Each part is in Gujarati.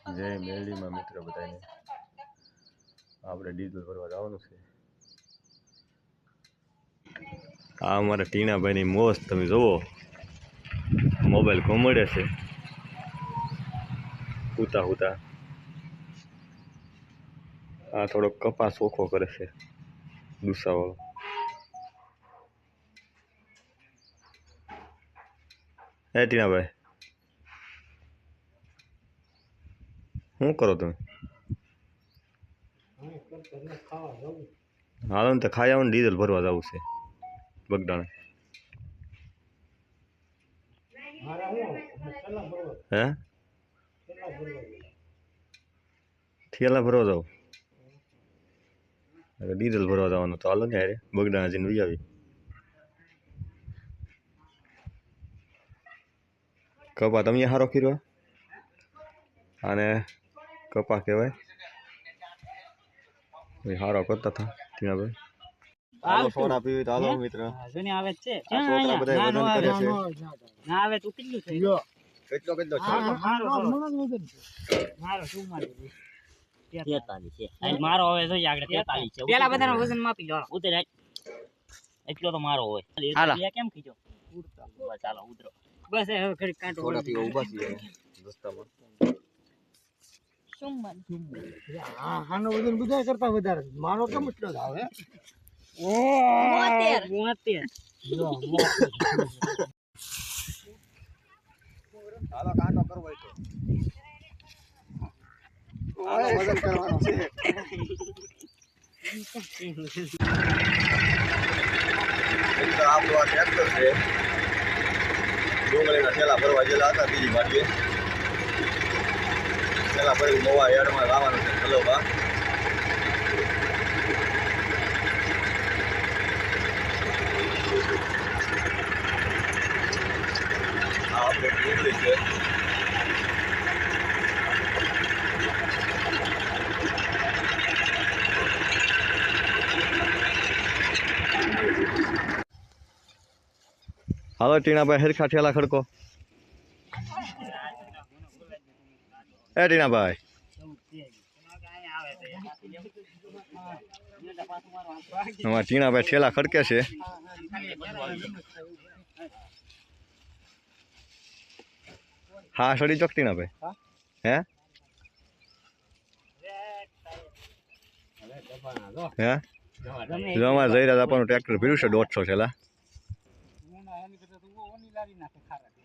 જય મેરડીમાં મિત્ર બધાને આપણે ડીઝલ ભરવા જવાનું છે। આ અમારા ટીણાભાઈની મોજ તમે જુઓ, મોબાઈલ ઘુમાડે છે હુતા હુતા। આ થોડો કપાસ ઓખો કરે છે ડુસાવાળો। હે ટીણાભાઈ, શું કરો તમે? હાલો ને તો ખાઈ આવો ને, ડીઝલ ભરવા જવું છે બગડાણે। હે ઠેલા ભરવા જાવ? ડીઝલ ભરવા જવાનું તો હાલો ને યાર, બગડાણા જઈને વહી આવી। કપા તમે સારો કર્યો, અને કપા કહેવાય સારો કરતા હતા ટીણાભાઈ। હાલો સોડા પીવી તો હાલો મિત્ર, જને આવે છે છોકરા બધા વજન કરે છે ના આવે તો કેટલું થઈ ગયો? કેટલો કેટલો છે? મારો શું મારી 43 છે આ મારો હવે જો આગળ 43 છે। પેલા બધાનો વજન માપી લો, ઉતર એટલો તો મારો હોય। હાલો કેમ કીધો ચાલો ઉતરો બસ, હવે ઘડી કાંટો થોડા થી ઊભા છીએ રસ્તામાં। સુમન હા હાનો વજન બધા કરતા વધારે, મારો કેમ એટલો જ આવે? ઓ 72 જો હાલો કાંટો કરવો હોય તો હાલો વજન કરવાનો છે। આપણો આ ટ્રેક્ટર છે, ડુંગળીના થેલા ભરવા ગયેલા હતા બીજી વાડીએ। થેલા ભરી નવા યાર્ડમાં લાવવાનું છે ખલોબા। આ આપણે ડુંગળી છે, હાલો ટીણાભાઈ હરખા ઠેલા ખડકો। એ ટીણાભાઈ અમારા ટીણાભાઈ ઠેલા ખડકે છે। હા સડી ચોક ટીણાભાઈ હે હે જો અમારે જઈ રહ્યા આપણું ટ્રેક્ટર ભર્યું છે 150 ઠેલા।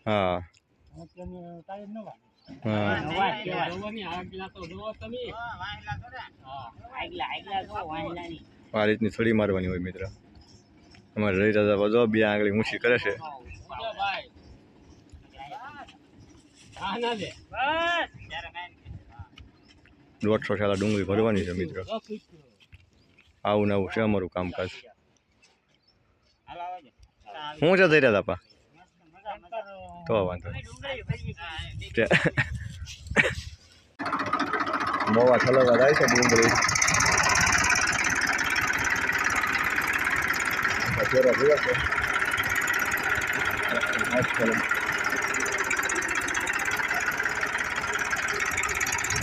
હા આ રીતની છડી મારવાની હોય મિત્ર। અમારે રહી રહ્યા જો બે આંગળી ઊંચી કરે છે। 150 ઠેલા ડુંગળી ભરવાની છે મિત્ર। આવું ને આવું છે અમારું કામકાજ। શું છે જઈ રહ્યા હતા તો વાંધો મોવા છલવા જાય છે ડુંગળી ફેરો જોયો છે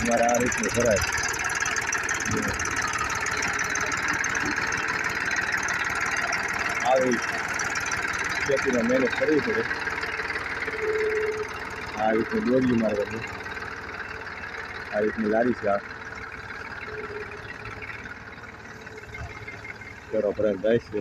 અમારે આ રીતનું ભરાય। આવી ખેતીમાં મહેનત કરવી પડે। આ રીતની દોરી મારવાની, આ રીતની લારી છે। આ ફેરો ભરાય જાય છે।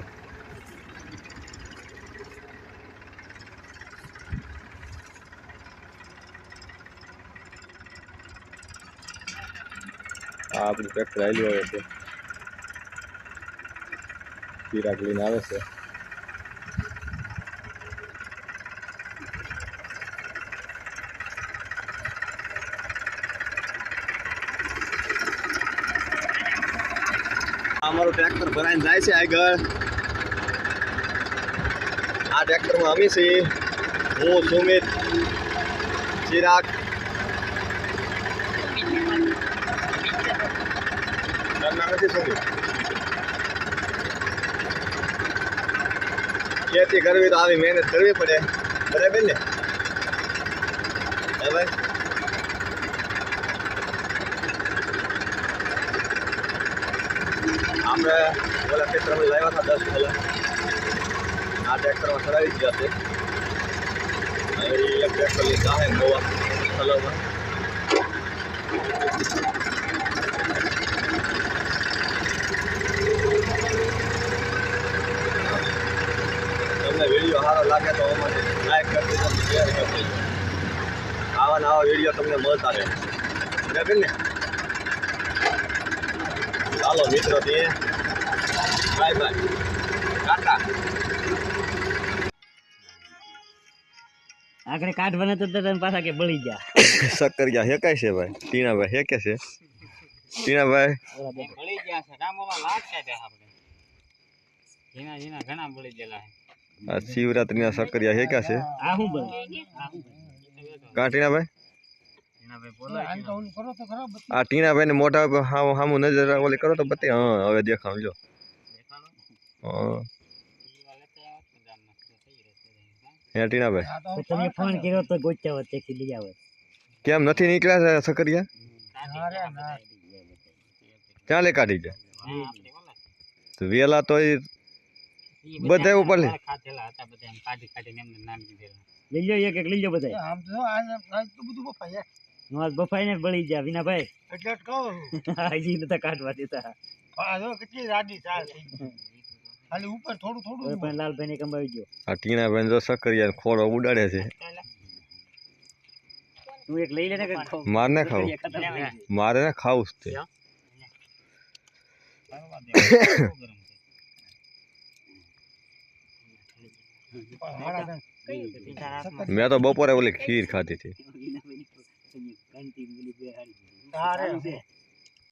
આ આપણું ટ્રેક્ટર આવેલું આવે છે, ચિરાગ લઈને આવે છે। અમારું ટ્રેક્ટર ભરાઈને જાય છે આગળ। આ ટ્રેક્ટરમાં અમે છીએ, હું સુમિત, ચિરાગ, નથી સુમિત। ખેતી કરવી તો આવી મહેનત કરવી પડે, બરાબર ને? હવે આપણે ઓલા ટ્રેક્ટરમાં લાવ્યા હતા 10 પહેલાં. આ ટ્રેક્ટરમાં ચડાવી જ જશે. હવે એક ટ્રેક્ટર લઈ જાય મોવા કલરમાં. તમને વિડીયો સારો લાગે તો અમારે લાઈક કરી દેજો, શેર કરી દેજો. આવા નવા વિડીયો તમને મળતા રહે બરાબર ને. ચાલો મિત્રો તે બાય બાય ટાટા. આગળ કાઢવાના તો તને પાછા કે બળી ગયા. સક્કરિયા હેકાય છે ભાઈ. ટીણાભાઈ હેકે છે. ટીણાભાઈ બળી ગયા છે. કામોમાં લાગશે તે આપણે. જીના જીના ઘણા બળી ગયેલા છે. આ શિવરાત્રીના સક્કરિયા હેકા છે. આ હું બળ કા ટીણાભાઈ? ટીણાભાઈ બોલાય આ ટીણાભાઈ ને મોઢા હામું નજર ઓલી કરો તો બતે. હા હવે દેખાવજો. હા હે ટીણાભાઈ તમે ફોન કર્યો તો ગોચ્યા વચ્ચે થી લઈ આવે. કેમ નથી નીકળ્યા સક્કરિયા? ચાલે કાઢી જાય તો વેલા તો બધા ઉપર લે ખાધેલા હતા બધા એમ કાઢી કાઢીને એમને નામ દીધેલા. લઈ લો એક એક લઈ લો બધા. આમ તો આજ તો બધું બફાય. નોજ બફાઈને બળી ગયા વિનાભાઈ. એટલે જ કહું હજી નતા કાઢવા દેતા. આ જો કેટલી રાડી ચાલ થઈ ખાલી ઉપર થોડું થોડું પણ લાલભાઈ ને કંબાવી ગયો. આ ટીણાભાઈ જો સક્કરિયા ખોડો ઉડાડે છે. તું એક લઈ લે ને કે માર ના ખાવ. મારે ના ખાવું છે. મેં તો બપોરે ઓલી ખીર ખાધી હતી.